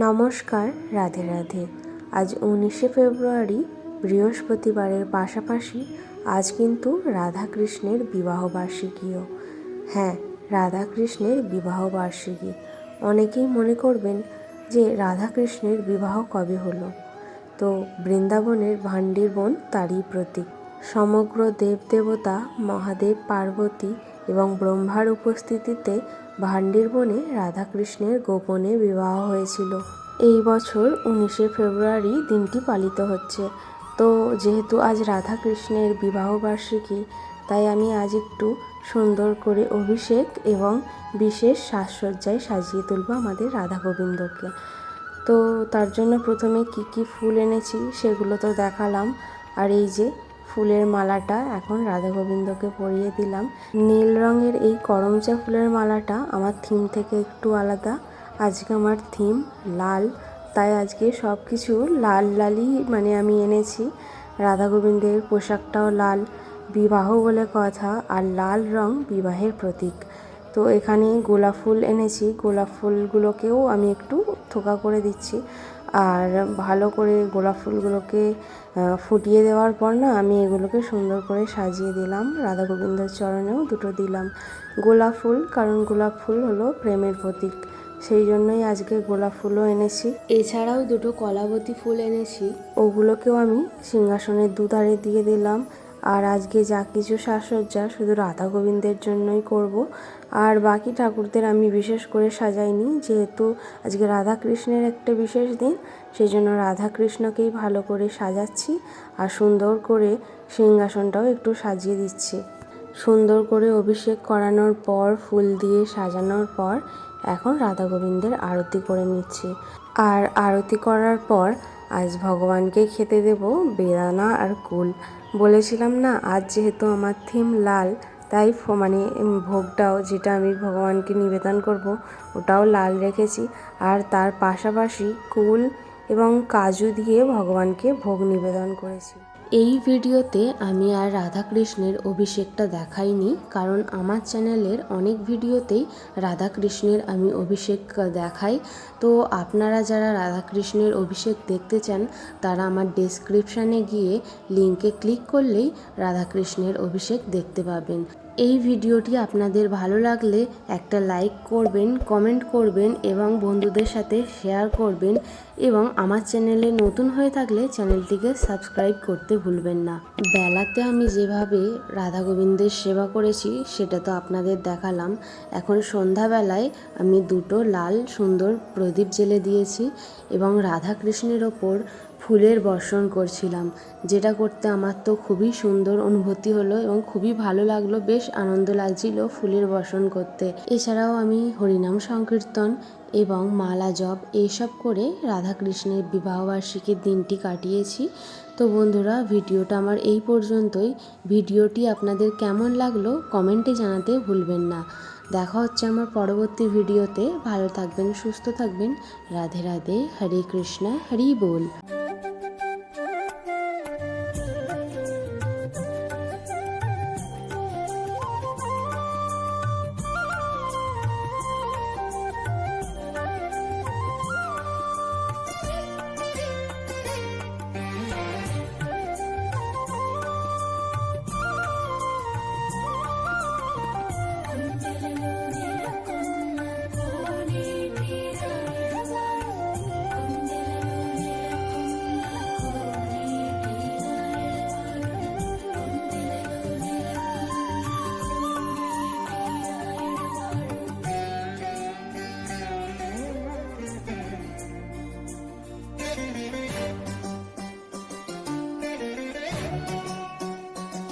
নমস্কার, রাধে রাধে। আজ 19শে ফেব্রুয়ারি বৃহস্পতিবারের পাশাপাশি আজ কিন্তু রাধাকৃষ্ণের বিবাহবার্ষিকীও। হ্যাঁ, রাধাকৃষ্ণের বিবাহবার্ষিকী। অনেকেই মনে করবেন যে রাধাকৃষ্ণের বিবাহ কবে হলো, তো বৃন্দাবনের ভান্ডির বোন তারই প্রতীক। সমগ্র দেবদেবতা মহাদেব, পার্বতী এবং ব্রহ্মার উপস্থিতিতে ভান্ডির বনে রাধাকৃষ্ণের গোপনে বিবাহ হয়েছিল। এই বছর 19শে ফেব্রুয়ারি দিনটি পালিত হচ্ছে। তো যেহেতু আজ রাধাকৃষ্ণের বিবাহবার্ষিকী, তাই আমি আজ একটু সুন্দর করে অভিষেক এবং বিশেষ সাজসজ্জায় সাজিয়ে তুলব আমাদের রাধা গোবিন্দকে। তো তার জন্য প্রথমে কি ফুল এনেছি সেগুলো তো দেখালাম। আর এই যে ফুলের মালাটা এখন রাধা গোবিন্দকে পরিয়ে দিলাম। নীল রঙের এই করমচা ফুলের মালাটা আমার থিম থেকে একটু আলাদা। আজকে আমার থিম লাল, তাই আজকে সব কিছু লাল লালই আমি এনেছি। রাধা গোবিন্দের পোশাকটাও লাল, বিবাহ বলে কথা, আর লাল রং বিবাহের প্রতীক। তো এখানে গোলাপ ফুল এনেছি, গোলাপ ফুলগুলোকেও আমি একটু থোকা করে দিচ্ছি। আর ভালো করে গোলাপ ফুলগুলোকে ফুটিয়ে দেওয়ার পর আমি এগুলোকে সুন্দর করে সাজিয়ে দিলাম। রাধা গোবিন্দের চরণেও দুটো দিলাম গোলাপ ফুল, কারণ গোলাপ ফুল হলো প্রেমের প্রতীক, সেই জন্যই আজকে গোলাপ ফুলও এনেছি। এছাড়াও দুটো কলাবতী ফুল এনেছি, ওগুলোকেও আমি সিংহাসনের দুধারে দিয়ে দিলাম। আর আজকে যা কিছু সাজসজ্জা শুধু রাধা গোবিন্দের জন্যই করব, আর বাকি ঠাকুরদের আমি বিশেষ করে সাজাইনি, যেহেতু আজকে রাধা কৃষ্ণের একটা বিশেষ দিন, সেই জন্য রাধা কৃষ্ণকেই ভালো করে সাজাচ্ছি আর সুন্দর করে সিংহাসনটাও একটু সাজিয়ে দিচ্ছি। সুন্দর করে অভিষেক করানোর পর, ফুল দিয়ে সাজানোর পর এখন রাধা গোবিন্দের আরতি করে নিচ্ছি। আর আরতি করার পর আজ ভগবানকে খেতে দেব বেদানা আর কুল। বলেছিলাম না, আজ যেহেতু আমার থিম লাল, তাই ভোগটাও যেটা আমি ভগবানকে নিবেদন করব ওটাও লাল রেখেছি। আর তার পাশাপাশি কুল এবং কাজু দিয়ে ভগবানকে ভোগ নিবেদন করেছি। এই ভিডিওতে আমি আর রাধাকৃষ্ণের অভিষেকটা দেখাইনি, কারণ আমার চ্যানেলের অনেক ভিডিওতেই রাধাকৃষ্ণের আমি অভিষেক দেখাই। তো আপনারা যারা রাধাকৃষ্ণের অভিষেক দেখতে চান, তারা আমার ডেসক্রিপশানে গিয়ে লিঙ্কে ক্লিক করলেই রাধাকৃষ্ণের অভিষেক দেখতে পাবেন। এই ভিডিওটি আপনাদের ভালো লাগলে একটা লাইক করবেন, কমেন্ট করবেন এবং বন্ধুদের সাথে শেয়ার করবেন, এবং আমার চ্যানেলে নতুন হয়ে থাকলে চ্যানেলটিকে সাবস্ক্রাইব করতে ভুলবেন না। বেলাতে আমি যেভাবে রাধা গোবিন্দের সেবা করেছি সেটা তো আপনাদের দেখালাম। এখন সন্ধ্যাবেলায় আমি দুটো লাল সুন্দর প্রদীপ জ্বেলে দিয়েছি এবং রাধা কৃষ্ণের ওপর ফুলের বর্ষণ করছিলাম, যেটা করতে আমার তো খুবই সুন্দর অনুভূতি হলো এবং খুবই ভালো লাগলো, বেশ আনন্দ লাগছিল ফুলের বর্ষণ করতে। এছাড়াও আমি হরিনাম সংকীর্তন এবং মালা জপ এইসব করে রাধাকৃষ্ণের বিবাহবার্ষিকীর দিনটি কাটিয়েছি। তো বন্ধুরা, ভিডিওটা আমার এই পর্যন্তই। ভিডিওটি আপনাদের কেমন লাগলো কমেন্টে জানাতে ভুলবেন না। দেখা হচ্ছে আমার পরবর্তী ভিডিওতে। ভালো থাকবেন, সুস্থ থাকবেন। রাধে রাধে, হরে কৃষ্ণ, হরি বল।